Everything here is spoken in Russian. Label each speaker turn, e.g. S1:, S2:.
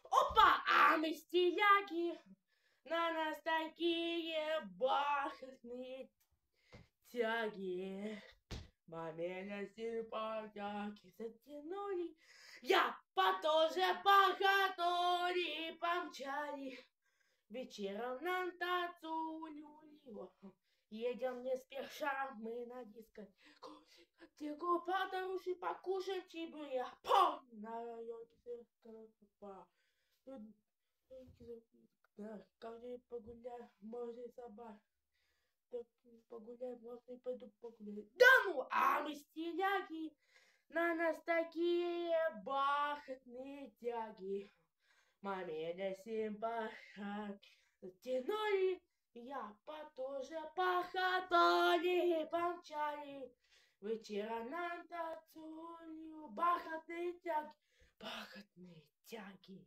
S1: Опа, а мы стиляги, на нас такие бархатные тяги. Мамиля симпатяки затянули, я тоже похотоли помчали. Вечером нам танцули. Едем не спеша мы на дискотеку. Дискотеку по дороге покушать чебуря. Пом! На районе па. Как же погулять, может собак. Погулять, можно и пойду погулять. Да ну, а мы стиляги, на нас такие бархатные тяги. Мамиля симпатяки затянули, я тоже похотали, помчали. Вечера нам танцули, бархатные тяги, бархатные тяги.